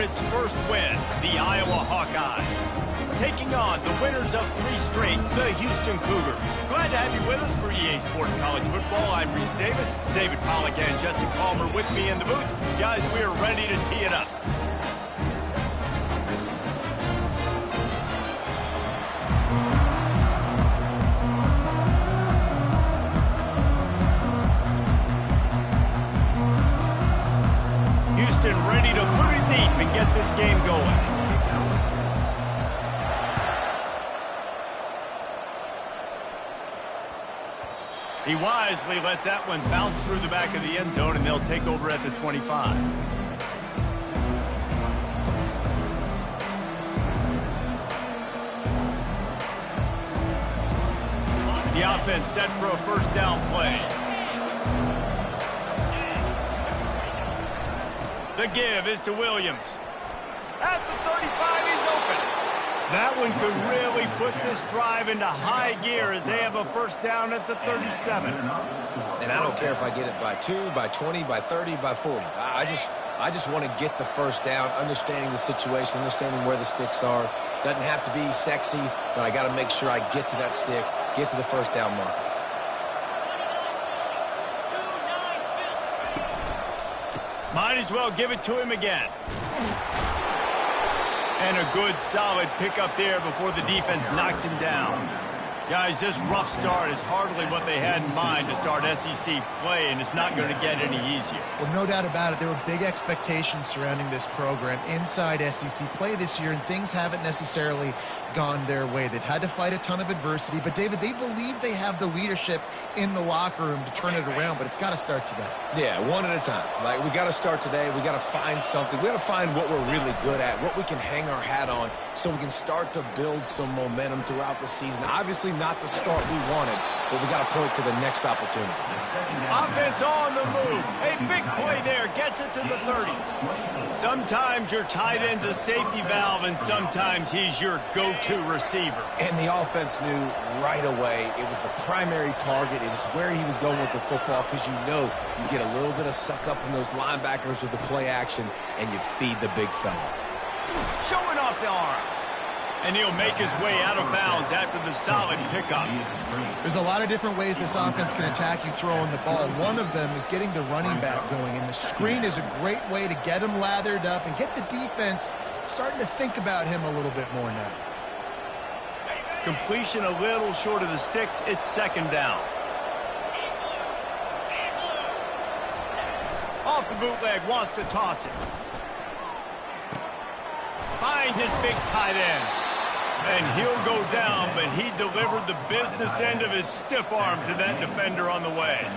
its first win, the Iowa Hawkeyes, taking on the winners of 3 straight, the Houston Cougars. Glad to have you with us for EA Sports College Football. I'm Reese Davis, David Pollack, and Jesse Palmer with me in the booth. Guys, we are ready to tee it up. Houston ready to put it deep and get this game going. He wisely lets that one bounce through the back of the end zone, and they'll take over at the 25. The offense set for a first down play. The give is to Williams. At the 35, he's open. That one could really put this drive into high gear as they have a first down at the 37. And I don't care if I get it by 2, by 20, by 30, by 40. I just want to get the first down, understanding the situation, understanding where the sticks are. Doesn't have to be sexy, but I got to make sure I get to that stick, get to the first down marker. Might as well give it to him again. And a good, solid pickup there before the defense knocks him down. Guys, this rough start is hardly what they had in mind to start SEC play, and it's not going to get any easier. Well, no doubt about it. There were big expectations surrounding this program inside SEC play this year, and things haven't necessarily gone their way. They've had to fight a ton of adversity, but, David, they believe they have the leadership in the locker room to turn it around, but it's got to start today. Yeah, one at a time. Like, we got to start today. We got to find something. We got to find what we're really good at, what we can hang our hat on, so we can start to build some momentum throughout the season. Obviously, not the start we wanted, but we got to point to the next opportunity. Offense on the move. A big play there. Gets it to the 30. Sometimes your tight end's a safety valve, and sometimes he's your go-to receiver. And the offense knew right away it was the primary target. It was where he was going with the football, because you know you get a little bit of suck up from those linebackers with the play action, and you feed the big fella. Showing off the arms. And he'll make his way out of bounds after the solid pickup. There's a lot of different ways this offense can attack you throwing the ball. One of them is getting the running back going, and the screen is a great way to get him lathered up and get the defense starting to think about him a little bit more now. Completion a little short of the sticks. It's second down. Off the bootleg, wants to toss it. Finds his big tight end. And he'll go down, but he delivered the business end of his stiff arm to that defender on the way.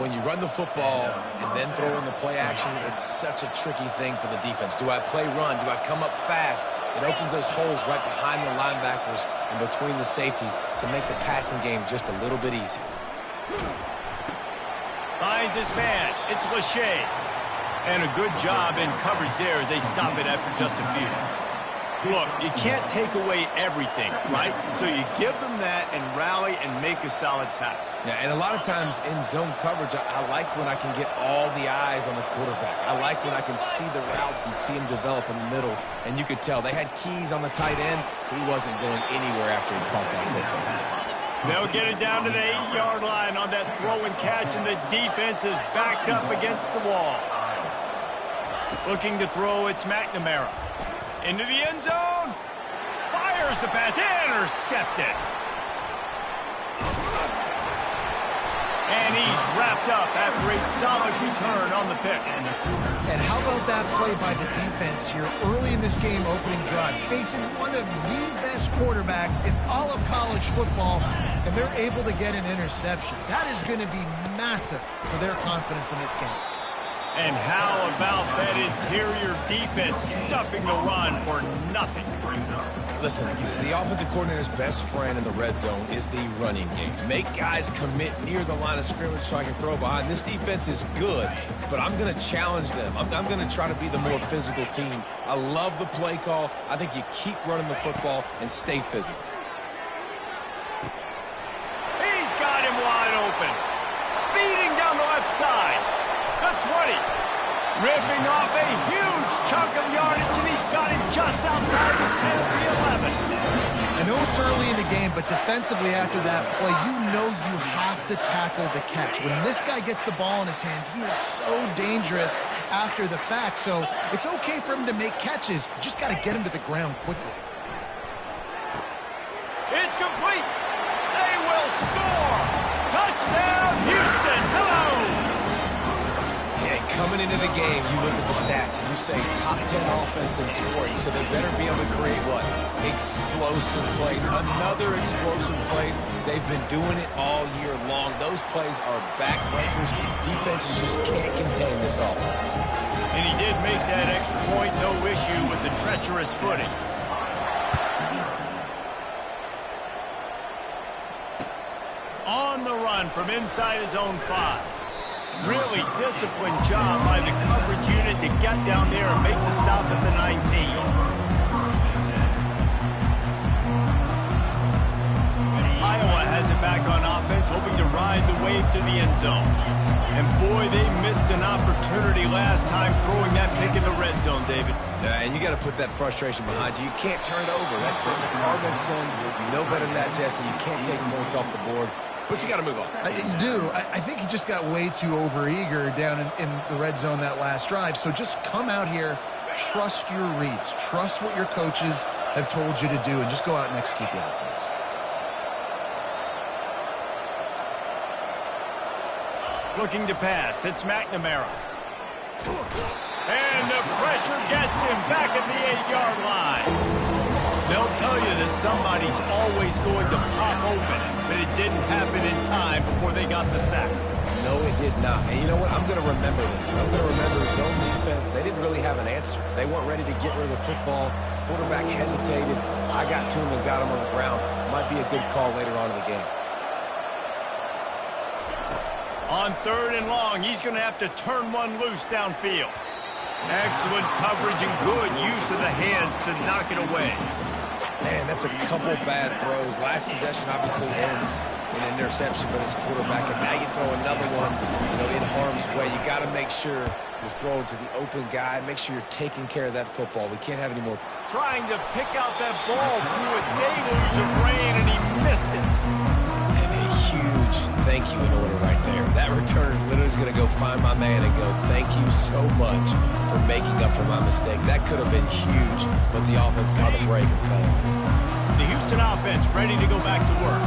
When you run the football and then throw in the play action, it's such a tricky thing for the defense. Do I play run? Do I come up fast? It opens those holes right behind the linebackers and between the safeties to make the passing game just a little bit easier. Finds his man. It's Lachey. And a good job in coverage there as they stop it after just a few. Look, you can't take away everything, right? So you give them that and rally and make a solid tackle. Yeah, and a lot of times in zone coverage, I like when I can get all the eyes on the quarterback. I like when I can see the routes and see him develop in the middle. And you could tell they had keys on the tight end. He wasn't going anywhere after he caught that football. They'll get it down to the 8-yard line on that throw and catch, and the defense is backed up against the wall. Looking to throw, it's McNamara. Into the end zone. Fires the pass. Intercepted. And he's wrapped up after a solid return on the pick. And how about that play by the defense here early in this game opening drive, facing one of the best quarterbacks in all of college football, and they're able to get an interception. That is going to be massive for their confidence in this game. And how about that interior defense stuffing the run for nothing? Listen, the offensive coordinator's best friend in the red zone is the running game. Make guys commit near the line of scrimmage so I can throw behind. This defense is good, but I'm going to challenge them. I'm going to try to be the more physical team. I love the play call. I think you keep running the football and stay physical. He's got him wide open. Speeding down the left side. The 20. Ripping off a huge chunk of yardage game, but defensively after that play, you know you have to tackle the catch. When this guy gets the ball in his hands, he is so dangerous after the fact. So it's okay for him to make catches. You just got to get him to the ground quickly. It's complete. They will score. Touchdown, Houston. Hello. Yeah, coming into the game, you look at the stats and you say top 10 offense in scoring, so they better be able to create what? Explosive plays. Another explosive plays. They've been doing it all year long. Those plays are backbreakers. Defenses just can't contain this offense. And he did make that extra point, no issue with the treacherous footing. On the run from inside his own 5. Really disciplined job by the coverage unit to get down there and make the stop at the 19. Iowa has it back on offense, hoping to ride the wave to the end zone. And boy, they missed an opportunity last time throwing that pick in the red zone, David. And you got to put that frustration behind you. You can't turn it over. That's a cardinal sin. You know better than that, Jesse. You can't take points off the board. But you got to move on. You do. I think he just got way too overeager down in the red zone that last drive. So just come out here, trust your reads, trust what your coaches have told you to do, and just go out and execute the offense. Looking to pass. It's McNamara. And the pressure gets him back at the 8-yard line. They'll tell you that somebody's always going to pop open, but it didn't happen in time before they got the sack. No, it did not. And you know what? I'm going to remember this. I'm going to remember zone defense. They didn't really have an answer. They weren't ready to get rid of the football. Quarterback hesitated. I got to him and got him on the ground. Might be a good call later on in the game. On 3rd and long, he's going to have to turn one loose downfield. Excellent coverage and good use of the hands to knock it away. Man, that's a couple bad throws. Last possession obviously ends in an interception by this quarterback, and now you throw another one, in harm's way. You got to make sure you're throwing to the open guy. Make sure you're taking care of that football. We can't have any more. Trying to pick out that ball through a deluge of rain, and he missed it. And a huge thank you in order right there. That returner literally is going to go find my man and go, thank you so much for making up for my mistake. That could have been huge, but the offense caught a break and fell. The Houston offense ready to go back to work.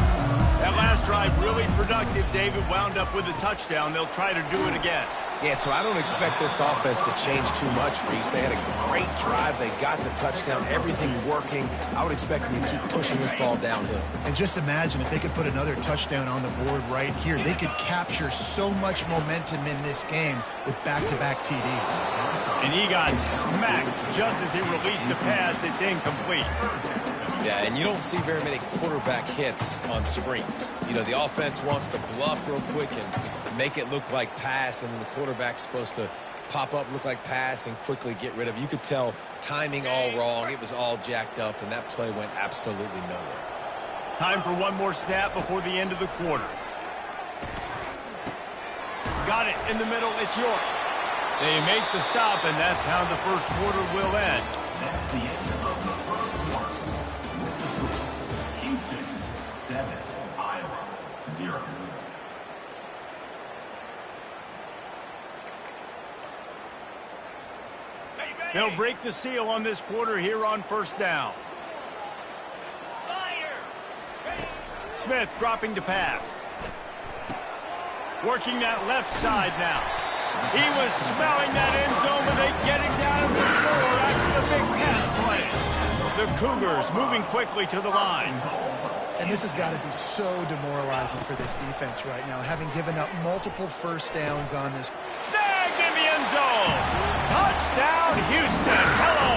That last drive really productive. David wound up with a touchdown. They'll try to do it again. Yeah, so I don't expect this offense to change too much, Reese. They had a great drive. They got the touchdown, everything working. I would expect them to keep pushing this ball downhill. And just imagine if they could put another touchdown on the board right here. They could capture so much momentum in this game with back-to-back TDs. And he got smacked just as he released the pass. It's incomplete. Yeah, and you don't see very many quarterback hits on screens. The offense wants to bluff real quick and make it look like pass, and then the quarterback's supposed to pop up, look like pass, and quickly get rid of it. You could tell timing all wrong. It was all jacked up, and that play went absolutely nowhere. Time for one more snap before the end of the quarter. Got it in the middle. It's York. They make the stop, and that's how the first quarter will end. That's the end of the first quarter. Houston 7, Iowa 0. They'll break the seal on this quarter here on first down. Smith dropping to pass. Working that left side now. He was smelling that end zone, but they get him down at the 4 after the big pass play. The Cougars moving quickly to the line. And this has got to be so demoralizing for this defense right now, having given up multiple first downs on this. Snagged in the end zone. Touchdown, Houston. Hello.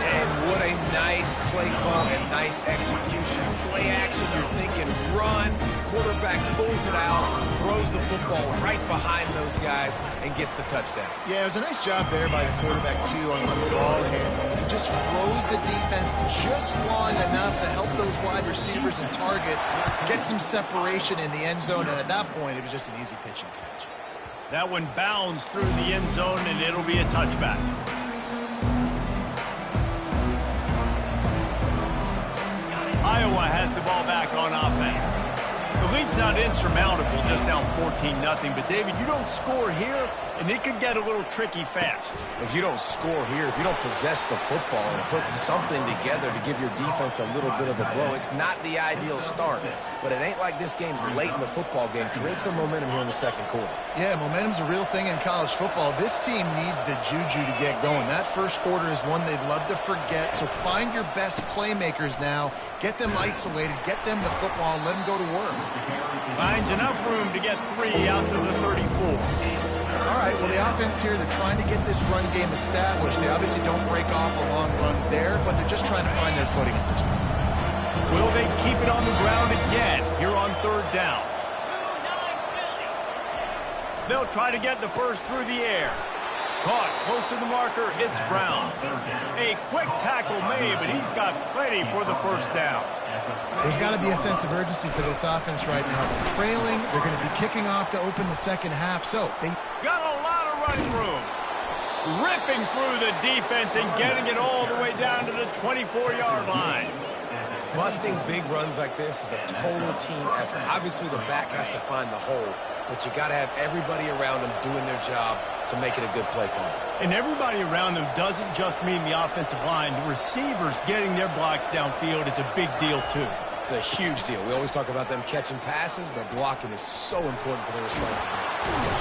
And what a nice play call and nice execution. Play action, you're thinking run. Quarterback pulls it out, throws the football right behind those guys, and gets the touchdown. Yeah, it was a nice job there by the quarterback, too, on the ball handling. He just froze the defense just long enough to help those wide receivers and targets get some separation in the end zone, and at that point, it was just an easy pitch and catch. That one bounds through the end zone, and it'll be a touchback. Iowa has the ball back on offense. The lead's not insurmountable, just down 14-0. But, David, you don't score here, and it could get a little tricky fast. If you don't score here, if you don't possess the football and put something together to give your defense a little bit of a blow, it's not the ideal start. But it ain't like this game's late in the football game. Create some momentum here in the second quarter. Yeah, momentum's a real thing in college football. This team needs the juju to get going. That first quarter is one they'd love to forget. So find your best playmakers now. Get them isolated. Get them the football and let them go to work. Finds enough room to get 3 out to the 34. All right, well, the offense here, they're trying to get this run game established. They obviously don't break off a long run there, but they're just trying to find their footing at this point. Will they keep it on the ground again here on 3rd down? They'll try to get the first through the air. Caught close to the marker, it's Brown. A quick tackle made, but he's got plenty for the first down. There's got to be a sense of urgency for this offense right now. They're trailing. They're going to be kicking off to open the second half. So they got a lot of running room. Ripping through the defense and getting it all the way down to the 24-yard line. Busting big runs like this is a total team effort. Obviously, the back has to find the hole, but you got to have everybody around them doing their job to make it a good play call. And everybody around them doesn't just mean the offensive line. The receivers getting their blocks downfield is a big deal, too. It's a huge deal. We always talk about them catching passes, but blocking is so important for their responsibility.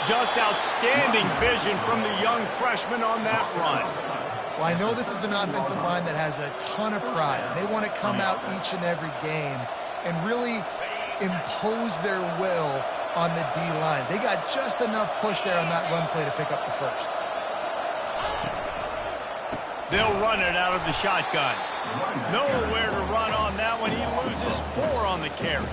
Just outstanding vision from the young freshman on that run. Well, I know this is an offensive line that has a ton of pride. They want to come out each and every game and really impose their will on the D-line. They got just enough push there on that run play to pick up the first. They'll run it out of the shotgun. Nowhere to run on that one. He loses 4 on the carry.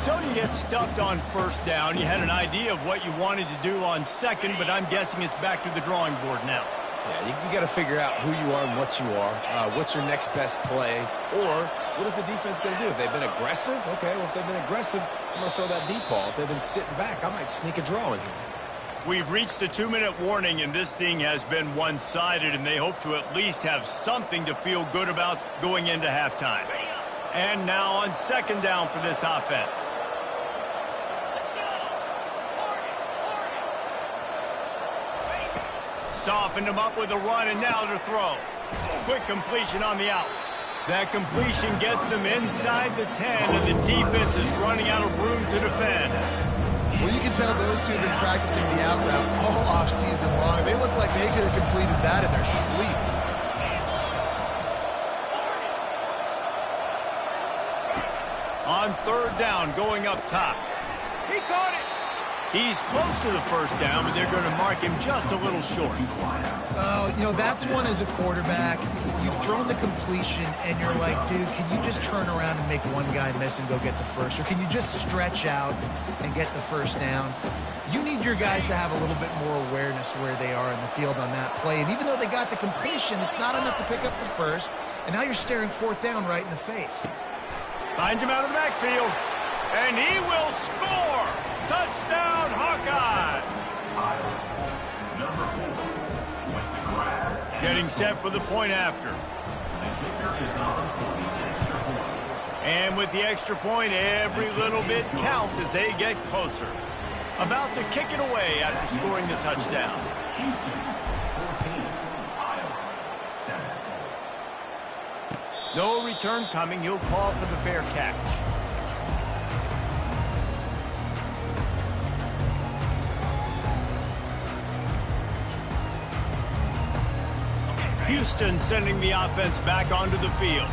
So you get stuffed on first down. You had an idea of what you wanted to do on second, but I'm guessing it's back to the drawing board now. Yeah, you got to figure out who you are and what you are. What's your next best play? Or what is the defense going to do? If they've been aggressive, okay, well, if they've been aggressive, I'm going to throw that deep ball. If they've been sitting back, I might sneak a draw in here. We've reached the 2-minute warning, and this thing has been one-sided, and they hope to at least have something to feel good about going into halftime. And now on 2nd down for this offense. Softened him up with a run, and now to throw. Quick completion on the out. That completion gets them inside the 10, and the defense is running out of room to defend. Well, you can tell those two have been practicing the out route all off-season long. They look like they could have completed that in their sleep. On 3rd down, going up top. He caught it. He's close to the first down, but they're going to mark him just a little short. You know, that's one as a quarterback. You've thrown the completion, and you're like, dude, can you just turn around and make one guy miss and go get the first? Or can you just stretch out and get the first down? You need your guys to have a little bit more awareness where they are in the field on that play. And even though they got the completion, it's not enough to pick up the first. And now you're staring 4th down right in the face. Finds him out of the backfield. And he will score! Touchdown, Hawkeyes! Getting set for the point after. And with the extra point, every little bit counts as they get closer. About to kick it away after scoring the touchdown. No return coming. He'll call for the fair catch. Houston sending the offense back onto the field.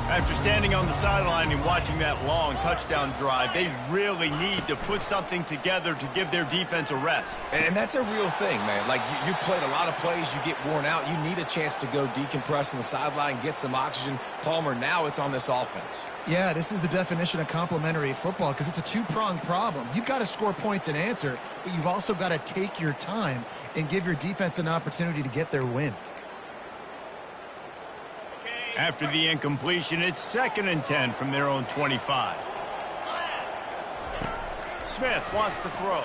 After standing on the sideline and watching that long touchdown drive, they really need to put something together to give their defense a rest. And that's a real thing, man. Like, you played a lot of plays, you get worn out. You need a chance to go decompress on the sideline, get some oxygen. Palmer, now it's on this offense. Yeah, this is the definition of complementary football because it's a two-pronged problem. You've got to score points and answer, but you've also got to take your time and give your defense an opportunity to get their win. After the incompletion, it's 2nd and 10 from their own 25. Smith wants to throw.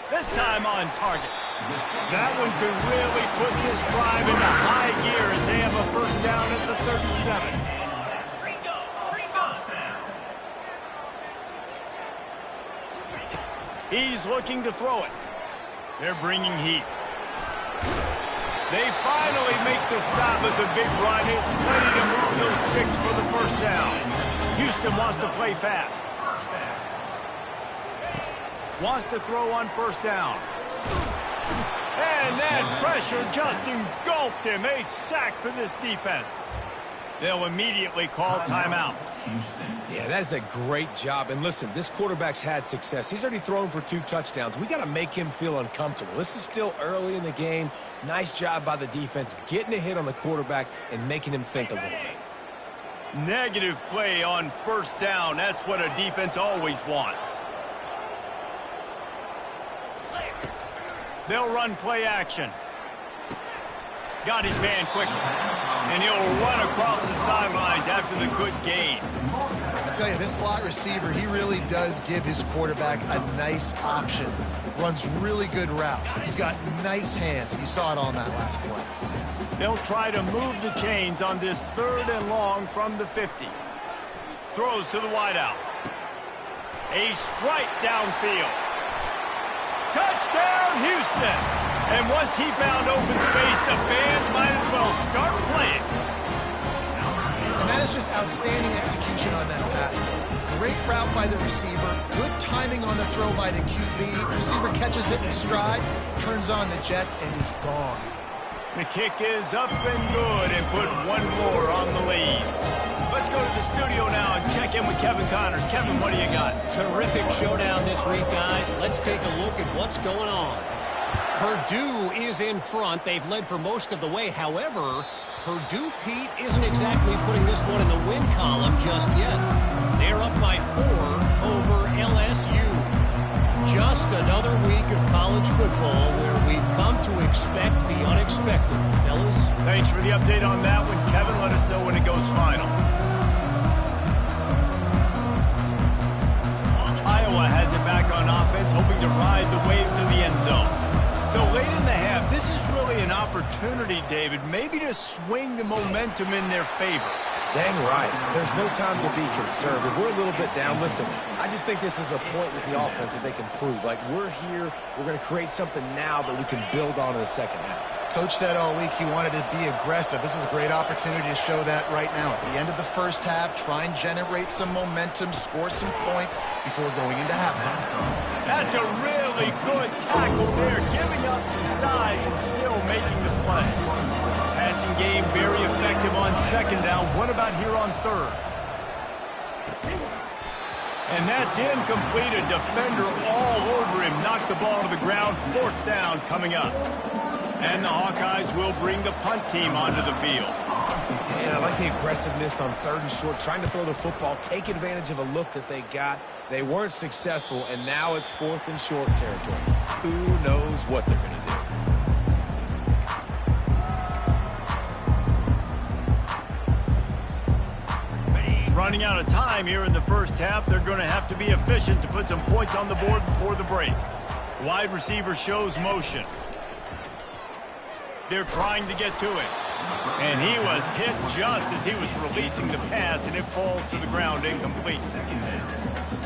This time on target. That one could really put this drive into high gear as they have a first down at the 37. He's looking to throw it. They're bringing heat. They finally make the stop at the big run. It's plenty to move those sticks for the first down. Houston wants to play fast. Wants to throw on first down. And that pressure just engulfed him. A sack for this defense. They'll immediately call timeout. Yeah, that is a great job. And listen, this quarterback's had success. He's already thrown for 2 touchdowns. We got to make him feel uncomfortable. This is still early in the game. Nice job by the defense, getting a hit on the quarterback and making him think a little bit. Negative play on first down. That's what a defense always wants. They'll run play action. Got his man quickly. And he'll run across the sidelines after the good gain. I tell you, this slot receiver, he really does give his quarterback a nice option. Runs really good routes. He's got nice hands. You saw it on that last play. They'll try to move the chains on this 3rd and long from the 50. Throws to the wideout. A strike downfield. Touchdown, Houston! And once he found open space, the fans might as well start playing. And that is just outstanding execution on that pass. Great route by the receiver. Good timing on the throw by the QB. Receiver catches it in stride, turns on the jets, and he's gone. The kick is up and good and put one more on the lead. Let's go to the studio now and check in with Kevin Connors. Kevin, what do you got? Terrific showdown this week, guys. Let's take a look at what's going on. Purdue is in front. They've led for most of the way. However, Purdue, Pete, isn't exactly putting this one in the win column just yet. They're up by 4 over LSU. Just another week of college football where we've come to expect the unexpected. Fellas? Thanks for the update on that one, Kevin. Let us know when it goes final. Iowa has it back on offense, hoping to ride the wave to the end zone. So late in the half, this is really an opportunity, David, maybe to swing the momentum in their favor. Dang right. There's no time to be concerned. If we're a little bit down, listen, I just think this is a point with the offense that they can prove. Like, we're here, we're going to create something now that we can build on in the second half. Coach said all week he wanted to be aggressive. This is a great opportunity to show that right now. At the end of the first half, try and generate some momentum, score some points before going into halftime. That's a really good tackle there, giving up some size and still making the play. Passing game very effective on second down. What about here on third? And that's incomplete. A defender all over him. Knocked the ball to the ground. Fourth down coming up. And the Hawkeyes will bring the punt team onto the field. Man, I like the aggressiveness on 3rd and short, trying to throw the football, take advantage of a look that they got. They weren't successful, and now it's 4th and short territory. Who knows what they're going to do? Running out of time here in the first half. They're going to have to be efficient to put some points on the board before the break. Wide receiver shows motion. They're trying to get to it. And he was hit just as he was releasing the pass, and it falls to the ground incomplete.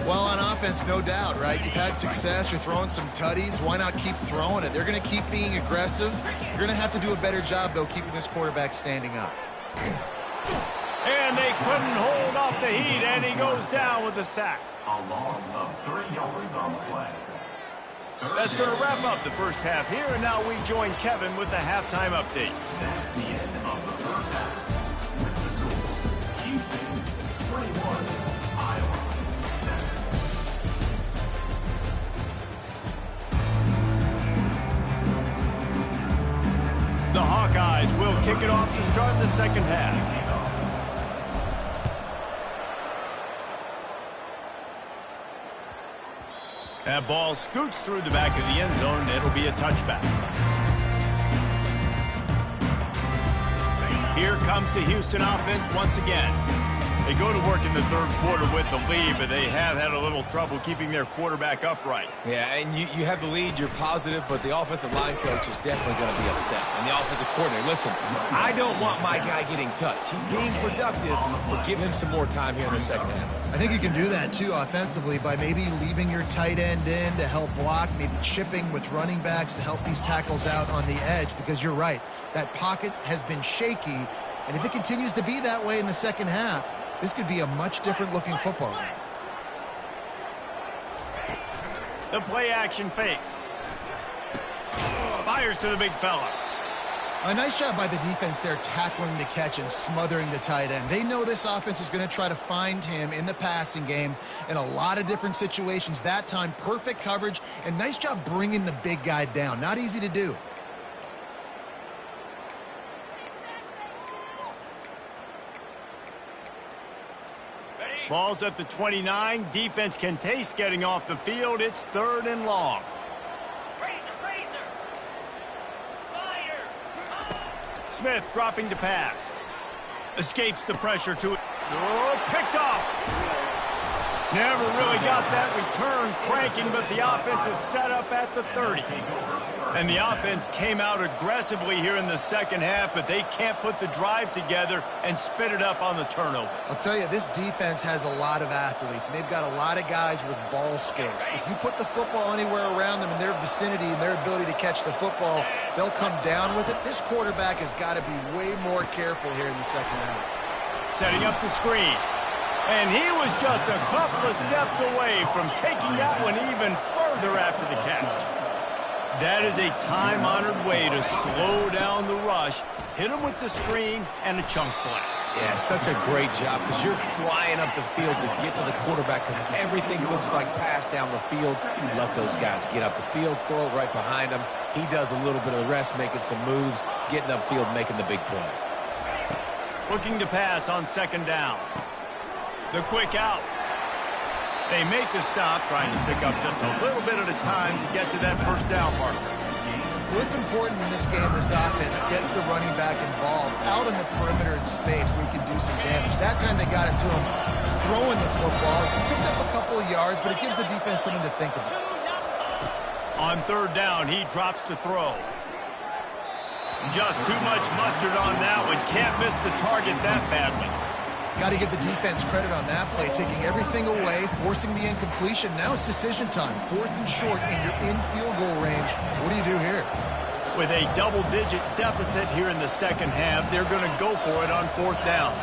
Well, on offense, no doubt, right? You've had success. You're throwing some tutties. Why not keep throwing it? They're going to keep being aggressive. You're going to have to do a better job, though, keeping this quarterback standing up. And they couldn't hold off the heat, and he goes down with a sack. A loss of 3 yards on the play. That's going to wrap up the first half here, and now we join Kevin with the halftime update. That's the end of the first half. With the score, Houston 21, Iowa 7. The Hawkeyes will kick it off to start the second half. That ball scoots through the back of the end zone, and it'll be a touchback. Here comes the Houston offense once again. They go to work in the third quarter with the lead, but they have had a little trouble keeping their quarterback upright. Yeah, and you have the lead, you're positive, but the offensive line coach is definitely going to be upset. And the offensive coordinator, listen, I don't want my guy getting touched. He's being productive, but give him some more time here in the second half. I think you can do that, too, offensively, by maybe leaving your tight end in to help block, maybe chipping with running backs to help these tackles out on the edge, because you're right. That pocket has been shaky, and if it continues to be that way in the second half, this could be a much different-looking football game. The play-action fake. Fires to the big fella. A nice job by the defense there tackling the catch and smothering the tight end. They know this offense is going to try to find him in the passing game in a lot of different situations. That time, perfect coverage, and nice job bringing the big guy down. Not easy to do. Ball's at the 29. Defense can taste getting off the field. It's 3rd and long. Smith dropping to pass. Escapes the pressure to it. Oh, picked off. Never really got that return cranking, but the offense is set up at the 30. And the offense came out aggressively here in the second half, but they can't put the drive together and spit it up on the turnover. I'll tell you, this defense has a lot of athletes, and they've got a lot of guys with ball skills. If you put the football anywhere around them in their vicinity and their ability to catch the football, they'll come down with it. This quarterback has got to be way more careful here in the second half. Setting up the screen. And he was just a couple of steps away from taking that one even further after the catch. That is a time-honored way to slow down the rush, hit him with the screen, and a chunk play. Yeah, such a great job because you're flying up the field to get to the quarterback because everything looks like pass down the field. Let those guys get up the field, throw it right behind him. He does a little bit of the rest, making some moves, getting upfield, making the big play. Looking to pass on 2nd down. The quick out. They make the stop, trying to pick up just a little bit at a time to get to that 1st down marker. What's important in this game, this offense gets the running back involved out in the perimeter in space where he can do some damage. That time they got it to him throwing the football. He picked up a couple of yards, but it gives the defense something to think about. On 3rd down, he drops to throw. Just too much mustard on that one. Can't miss the target that badly. Got to give the defense credit on that play, taking everything away, forcing the incompletion. Now it's decision time. 4th and short, and you're in field goal range. What do you do here? With a double-digit deficit here in the second half, they're going to go for it on 4th down.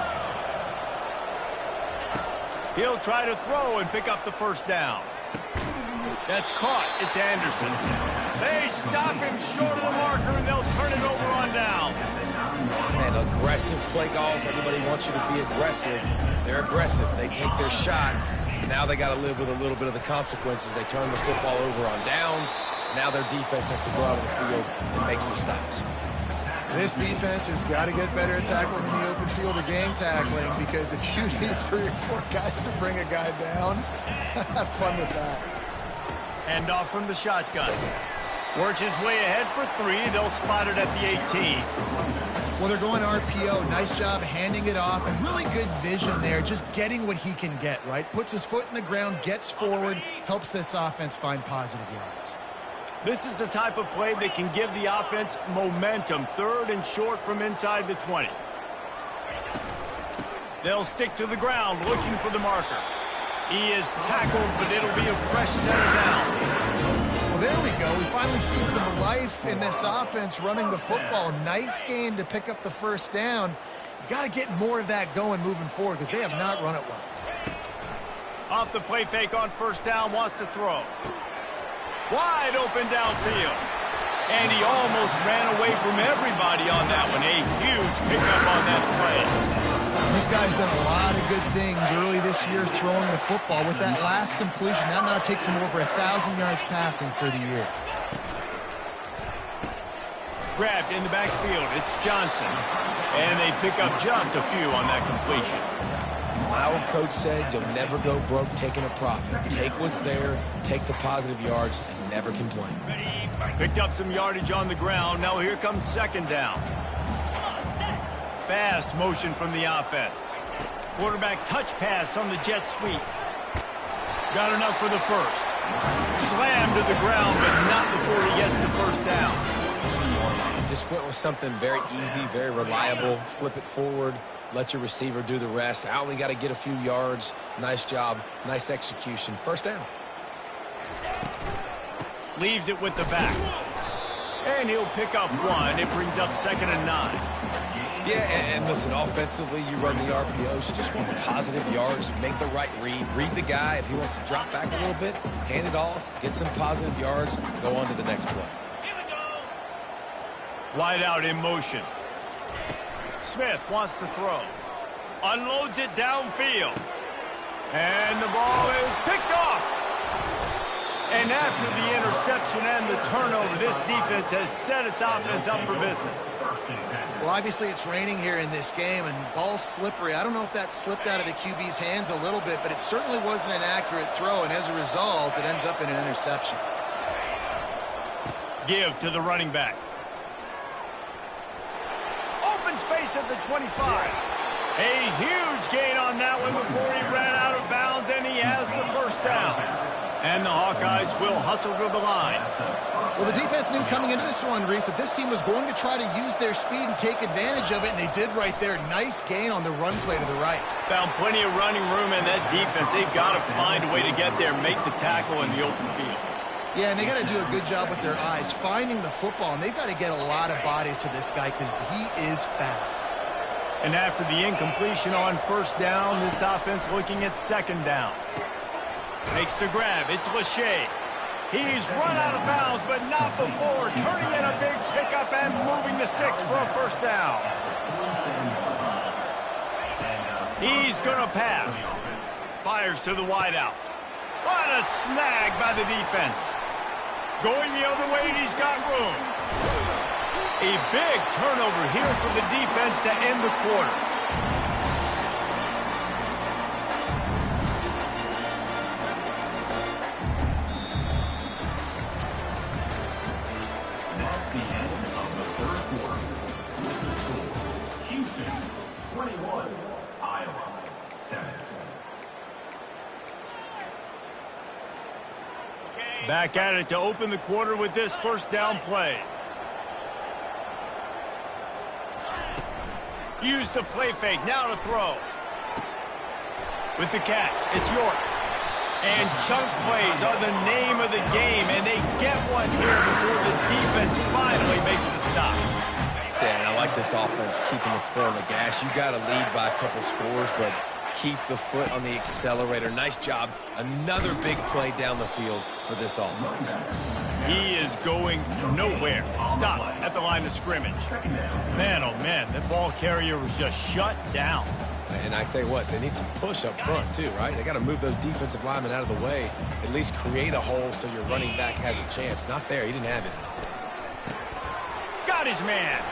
He'll try to throw and pick up the 1st down. That's caught. It's Anderson. They stop him short of the marker, and they'll turn it over on down. Man, aggressive play calls. Everybody wants you to be aggressive. They're aggressive. They take their shot. Now they got to live with a little bit of the consequences. They turn the football over on downs. Now their defense has to go out on the field and make some stops. This defense has got to get better at tackling in the open field or game tackling, because if you need 3 or 4 guys to bring a guy down, have fun with that. Hand off from the shotgun. Works his way ahead for 3. They'll spot it at the 18. Well, they're going RPO. Nice job handing it off, and really good vision there, just getting what he can get, right? Puts his foot in the ground, gets forward, helps this offense find positive yards. This is the type of play that can give the offense momentum. 3rd and short from inside the 20. They'll stick to the ground looking for the marker. He is tackled, but it'll be a fresh set of downs. Well, there we go. We finally see some life in this offense running the football. Nice game to pick up the 1st down. You got to get more of that going moving forward because they have not run it well. Off the play fake on 1st down, wants to throw. Wide open downfield. And he almost ran away from everybody on that one. A huge pickup on that play. This guy's done a lot of good things early this year throwing the football. With that last completion, that now takes him over 1,000 yards passing for the year. Grabbed in the backfield. It's Johnson. And they pick up just a few on that completion. My old coach said you'll never go broke taking a profit. Take what's there, take the positive yards, and never complain. Picked up some yardage on the ground. Now here comes 2nd down. Fast motion from the offense. Quarterback touch pass on the jet sweep. Got enough for the first. Slammed to the ground, but not before he gets the first down. Just went with something very easy, very reliable. Flip it forward. Let your receiver do the rest. I only got to get a few yards. Nice job. Nice execution. First down. Leaves it with the back. And he'll pick up one. It brings up 2nd and 9. Yeah, and listen, offensively, you run the RPOs. You just want positive yards, make the right read. Read the guy. If he wants to drop back a little bit, hand it off, get some positive yards, go on to the next play. Wide out in motion. Smith wants to throw. Unloads it downfield. And the ball is picked off. And after the interception and the turnover, this defense has set its offense up for business. Well, obviously it's raining here in this game, and ball's slippery. I don't know if that slipped out of the QB's hands a little bit, but it certainly wasn't an accurate throw, and as a result, it ends up in an interception. Give to the running back. Open space at the 25. A huge gain on that one before he ran out of bounds, and he has the first down. And the Hawkeyes will hustle to the line. Well, the defense knew coming into this one, Reese, that this team was going to try to use their speed and take advantage of it, and they did right there. Nice gain on the run play to the right. Found plenty of running room in that defense. They've got to find a way to get there, make the tackle in the open field. Yeah, and they got to do a good job with their eyes, finding the football, and they've got to get a lot of bodies to this guy because he is fast. And after the incompletion on first down, this offense looking at 2nd down. Makes the grab. It's Lachey. He's run out of bounds, but not before turning in a big pickup and moving the sticks for a first down. He's going to pass. Fires to the wideout. What a snag by the defense. Going the other way, and he's got room. A big turnover here for the defense to end the quarter. Back at it to open the quarter with this first down play. Use the play fake. Now to throw. With the catch, it's York. And chunk plays are the name of the game, and they get one here before the defense finally makes the stop. Yeah, and I like this offense keeping the foot on the gas. You got to lead by a couple scores, but keep the foot on the accelerator. Nice job. Another big play down the field for this offense. He is going nowhere. Stop at the line of scrimmage. Man, oh man, that ball carrier was just shut down. And I tell you what, they need some push up front too, right? They got to move those defensive linemen out of the way. At least create a hole so your running back has a chance. Not there. He didn't have it. Got his man.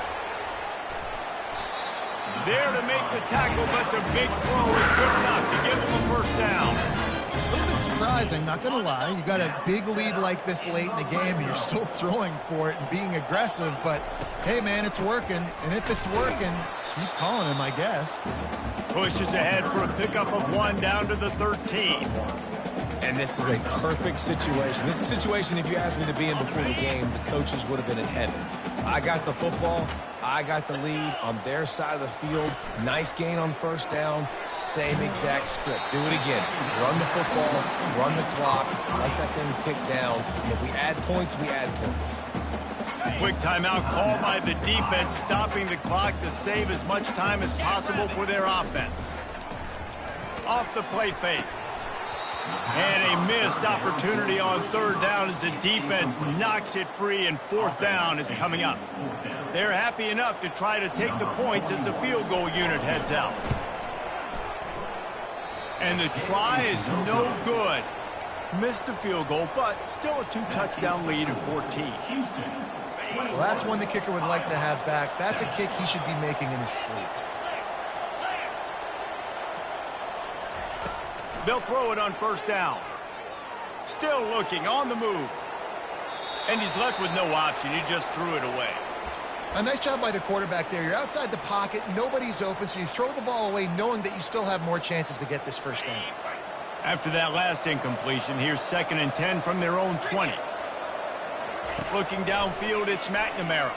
There to make the tackle, but the big throw is good enough to give him a first down. A little bit surprising, not going to lie. You got a big lead like this late in the game, and you're still throwing for it and being aggressive. But, hey, man, it's working. And if it's working, keep calling him, I guess. Pushes ahead for a pickup of one down to the 13. And this is a perfect situation. This is a situation, if you asked me to be in before the game, the coaches would have been in heaven. I got the football. I got the lead on their side of the field. Nice gain on first down. Same exact script. Do it again. Run the football, run the clock, let that thing tick down. And if we add points, we add points. Quick timeout called by the defense, stopping the clock to save as much time as possible for their offense. Off the play fake. And a missed opportunity on third down as the defense knocks it free, and fourth down is coming up. They're happy enough to try to take the points as the field goal unit heads out. And the try is no good. Missed the field goal, but still a 2-touchdown lead at 14. Well, that's one the kicker would like to have back. That's a kick he should be making in his sleep. They'll throw it on first down. Still looking, on the move. And he's left with no option. He just threw it away. A nice job by the quarterback there. You're outside the pocket, nobody's open, so you throw the ball away knowing that you still have more chances to get this first down. After that last incompletion, here's 2nd and 10 from their own 20. Looking downfield, it's McNamara.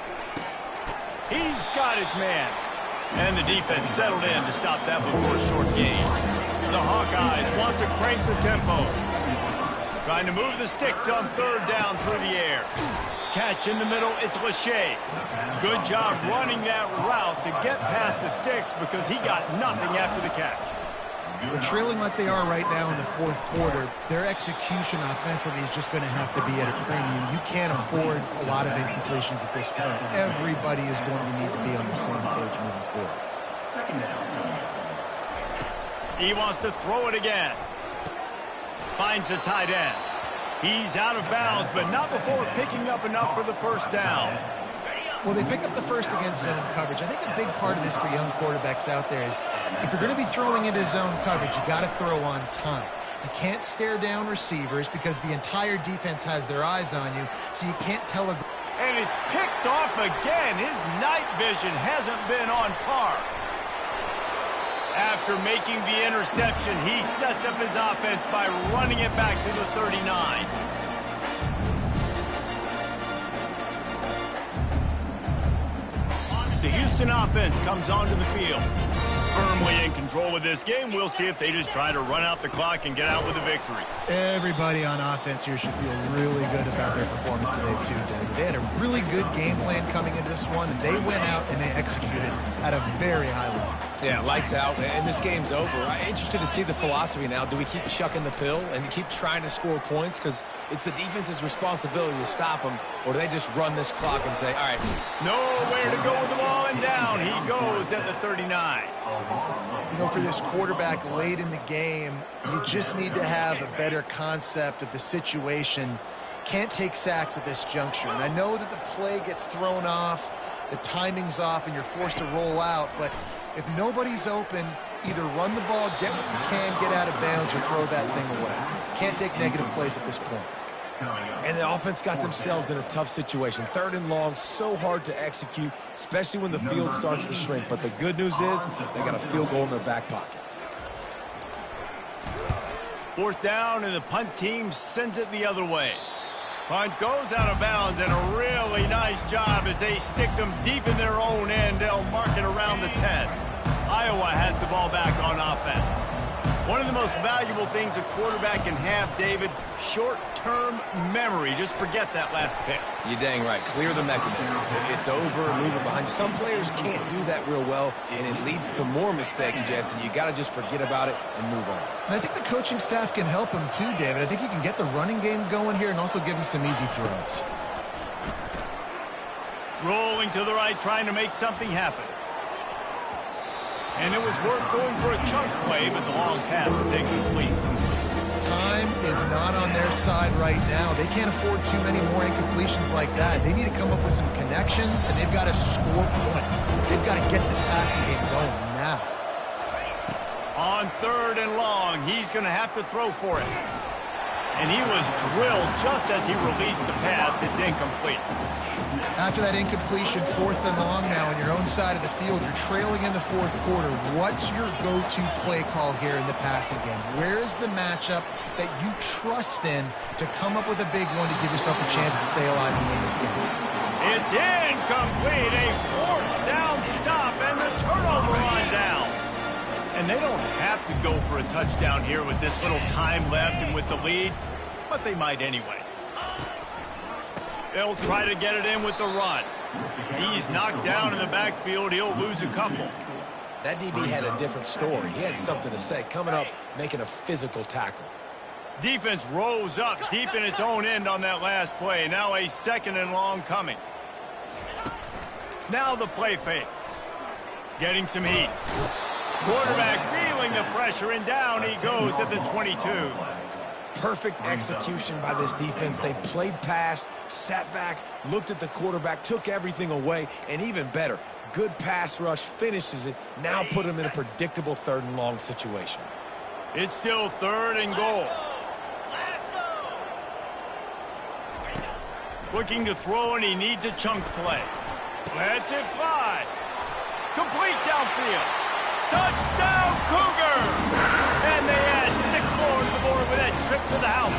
He's got his man. And the defense settled in to stop that before a short gain. The Hawkeyes want to crank the tempo. Trying to move the sticks on 3rd down through the air. Catch in the middle, it's Lachey. Good job running that route to get past the sticks because he got nothing after the catch. We're trailing like they are right now in the 4th quarter. Their execution offensively is just going to have to be at a premium. You can't afford a lot of incompletions at this point. Everybody is going to need to be on the same page moving forward. 2nd down. He wants to throw it again. Finds the tight end. He's out of bounds, but not before picking up enough for the first down. Well, they pick up the first against zone coverage. I think a big part of this for young quarterbacks out there is if you're going to be throwing into zone coverage, you got to throw on time. You can't stare down receivers because the entire defense has their eyes on you, so you can't tell a... And it's picked off again. His night vision hasn't been on par. After making the interception, he sets up his offense by running it back to the 39. The Houston offense comes onto the field. Firmly in control of this game. We'll see if they just try to run out the clock and get out with a victory. Everybody on offense here should feel really good about their performance today, too, David. They had a really good game plan coming into this one, and they went out and they executed at a very high level. Yeah, lights out, and this game's over. I'm interested to see the philosophy now. Do we keep chucking the pill and keep trying to score points? Because it's the defense's responsibility to stop them, or do they just run this clock and say, all right. Nowhere to go with the ball, and down he goes at the 39. You know, for this quarterback late in the game, you just need to have a better concept of the situation. Can't take sacks at this juncture. And I know that the play gets thrown off, the timing's off, and you're forced to roll out, but if nobody's open, either run the ball, get what you can, get out of bounds, or throw that thing away. Can't take negative plays at this point. And the offense got themselves in a tough situation. 3rd and long, so hard to execute, especially when the field starts to shrink. But the good news is they got a field goal in their back pocket. 4th down, and the punt team sends it the other way. Punt goes out of bounds, and a really nice job as they stick them deep in their own end. They'll mark it around the 10. Iowa has the ball back on offense. One of the most valuable things a quarterback can have, David, short-term memory. Just forget that last pick. You're dang right. Clear the mechanism. It's over, move it behind you. Some players can't do that real well, and it leads to more mistakes, Jesse. You got to just forget about it and move on. And I think the coaching staff can help him too, David. I think you can get the running game going here and also give him some easy throws. Rolling to the right, trying to make something happen. And it was worth going for a chunk play, but the long pass is incomplete. Time is not on their side right now. They can't afford too many more incompletions like that. They need to come up with some connections, and they've got to score points. They've got to get this passing game going now. On 3rd and long, he's going to have to throw for it. And he was drilled just as he released the pass. It's incomplete. After that incompletion, 4th and long now on your own side of the field, you're trailing in the 4th quarter. What's your go-to play call here in the passing game? Where is the matchup that you trust in to come up with a big one to give yourself a chance to stay alive and win this game? It's incomplete. A 4th down stop and the turnover on downs. And they don't have to go for a touchdown here with this little time left and with the lead, but they might anyway. They'll try to get it in with the run. He's knocked down in the backfield. He'll lose a couple. That DB had a different story. He had something to say, coming up, making a physical tackle. Defense rose up deep in its own end on that last play. Now a 2nd and long coming. Now the play fake. Getting some heat. Quarterback feeling the pressure, and down he goes at the 22. Perfect execution by this defense. They played pass, sat back, looked at the quarterback, took everything away, and even better, good pass rush, finishes it, now put him in a predictable 3rd and long situation. It's still 3rd and goal. Looking to throw, and he needs a chunk play. Lets it fly. Complete downfield. Touchdown, Cougar! And they add 6 more to the board with that trip to the house.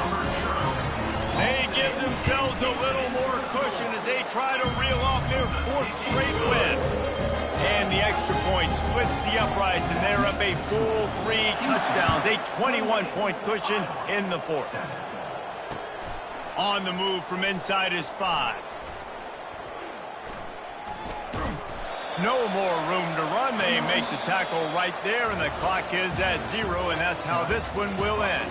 They give themselves a little more cushion as they try to reel off their 4th straight win. And the extra point splits the uprights, and they're up a full 3 touchdowns, a 21-point cushion in the 4th. On the move from inside his 5. No more room to run. They make the tackle right there, and the clock is at 0, and that's how this one will end.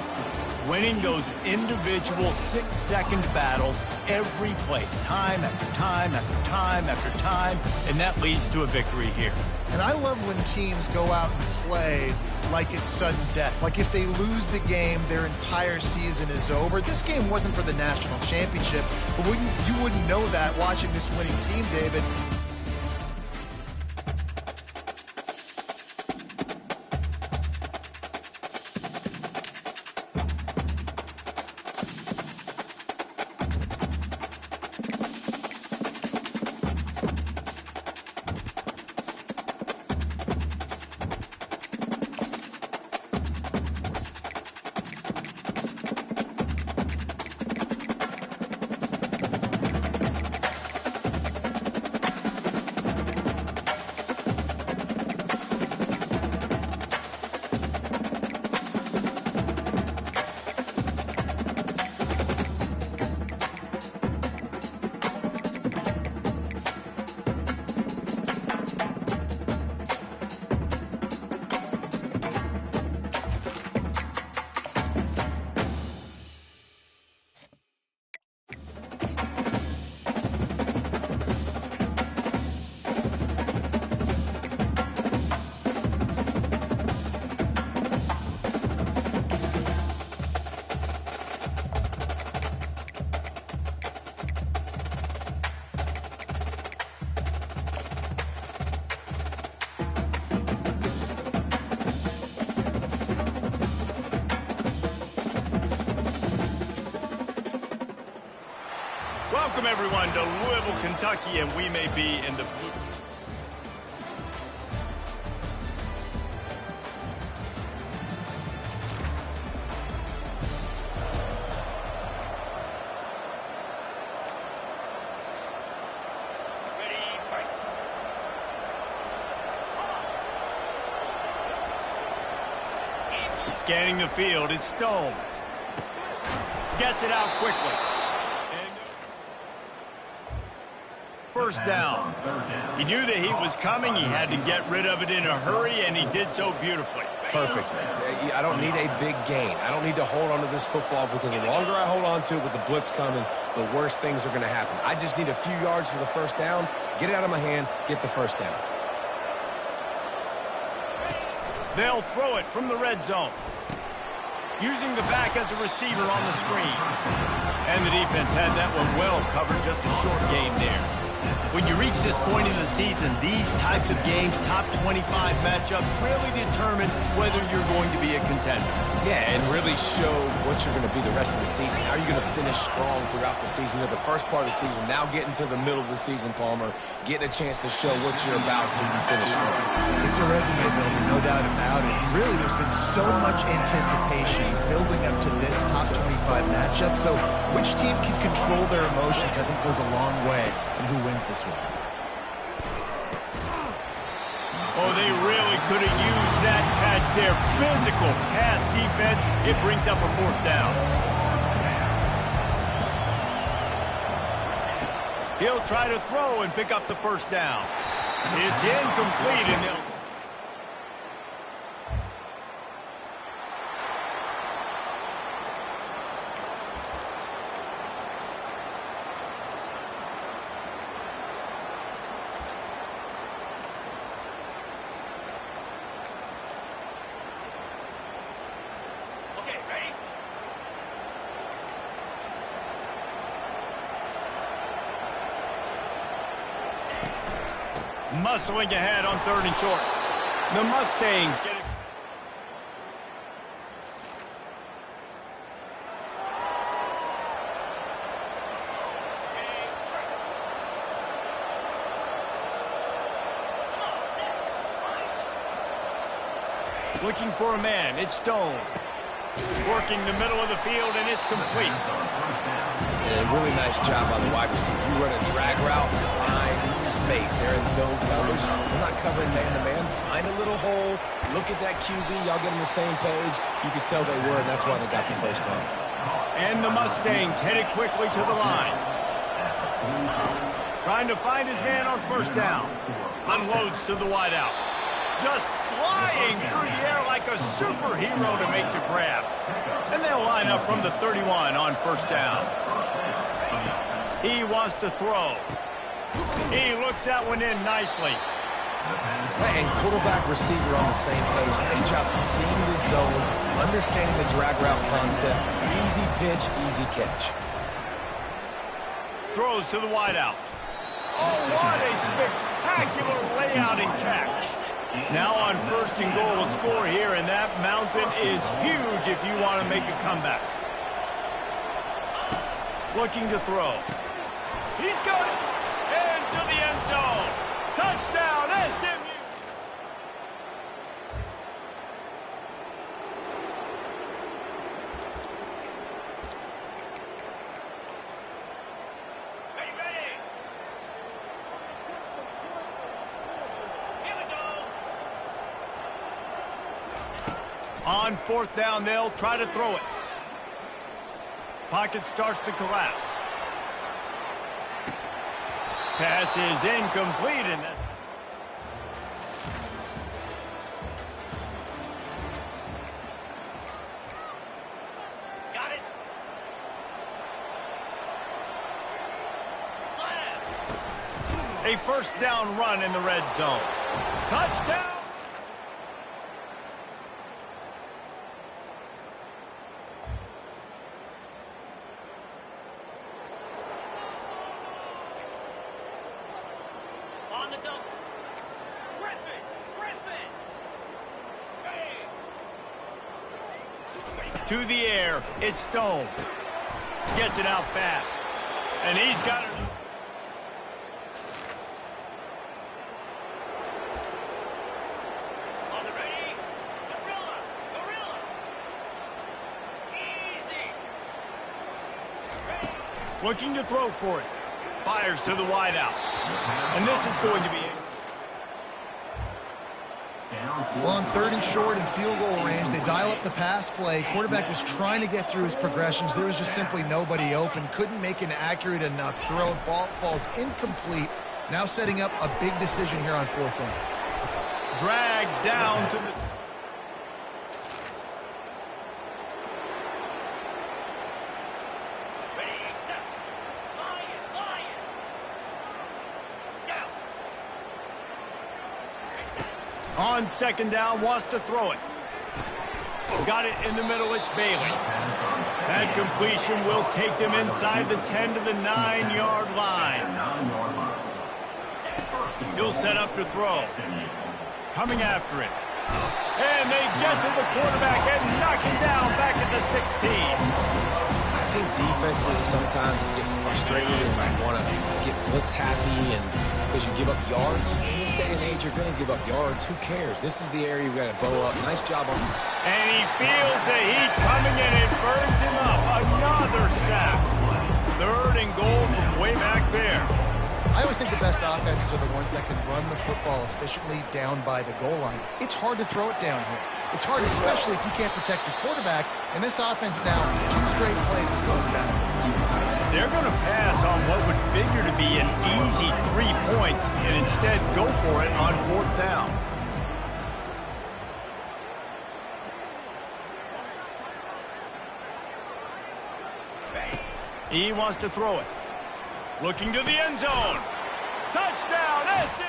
Winning those individual 6-second battles every play, time after time after time after time, and that leads to a victory here. And I love when teams go out and play like it's sudden death. Like if they lose the game, their entire season is over. This game wasn't for the national championship, but you wouldn't know that watching this winning team, David. Welcome, everyone, to Louisville, Kentucky, and we may be in the blue. Scanning the field, it's Stone. Gets it out quickly. First down. He knew the heat was coming. He had to get rid of it in a hurry, and he did so beautifully. Perfectly. I don't need a big gain. I don't need to hold on to this football because the longer I hold on to it with the blitz coming, the worse things are going to happen. I just need a few yards for the first down, get it out of my hand, get the first down. They'll throw it from the red zone. Using the back as a receiver on the screen. And the defense had that one well covered, just a short game there. When you reach this point in the season, these types of games, top 25 matchups, really determine whether you're going to be a contender. Yeah, and really show what you're going to be the rest of the season. How are you going to finish strong throughout the season? You know, the first part of the season, now getting to the middle of the season, Palmer, getting a chance to show what you're about so you can finish strong. It's a resume builder, no doubt about it. And really, there's been so much anticipation building up to this top 25 matchup. So which team can control their emotions, I think, goes a long way in who wins this one. Oh, they really could have used that catch there. Physical pass defense. It brings up a 4th down. He'll try to throw and pick up the first down. It's incomplete, and they'll... Muscling ahead on 3rd and short. The Mustangs get it. Looking for a man. It's Stone. Working the middle of the field, and it's complete. And a really nice job on the wide receiver. You run a drag route, find space. They're in zone coverage. They're not covering man-to-man. Find a little hole. Look at that QB. Y'all get on the same page. You could tell they were, and that's why they got the first down. And the Mustangs headed quickly to the line. Trying to find his man on first down. Unloads to the wideout. Just flying through the air like a superhero to make the grab. And they'll line up from the 31 on first down. He wants to throw. He looks that one in nicely. And quarterback receiver on the same page. Nice job seeing the zone, understanding the drag route concept. Easy pitch, easy catch. Throws to the wideout. Oh, what a spectacular layout and catch. Now on first and goal, a score here, and that mountain is huge if you want to make a comeback. Looking to throw. He's got it. Into the end zone. Touchdown, SMU. On fourth down, they'll try to throw it. Pocket starts to collapse. Pass is incomplete, and that's... Got it. Slam. A first down run in the red zone. Touchdown. To the air, it's Stone. Gets it out fast. And he's got it. On the ready. Gorilla. Easy. Looking to throw for it. Fires to the wideout. And this is going to be it. Well, on third and short and field goal range, they dial up the pass play. Quarterback was trying to get through his progressions. There was just simply nobody open. Couldn't make an accurate enough throw. Ball falls incomplete. Now setting up a big decision here on fourth down. Dragged down to the... On second down, wants to throw it. Got it in the middle, it's Bailey. That completion will take them inside the 10 to the 9-yard line. He'll set up to throw. Coming after it. And they get to the quarterback and knock him down back at the 16. I think defenses sometimes get frustrated and want to get blitz happy and because you give up yards. In this day and age, you're going to give up yards. Who cares? This is the area you've got to bow up. Nice job on. And he feels the heat coming in. It burns him up. Another sack. Third and goal from way back there. I always think the best offenses are the ones that can run the football efficiently down by the goal line. It's hard to throw it down here. It's hard, especially if you can't protect your quarterback. And this offense now, 2 straight plays is going backwards. They're going to pass on what would figure to be an easy 3 points and instead go for it on fourth down. He wants to throw it. Looking to the end zone. Touchdown, SMU!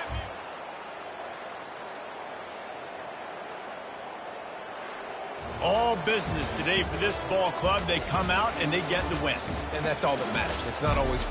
All business today for this ball club. They come out and they get the win. And that's all that matters. It's not always...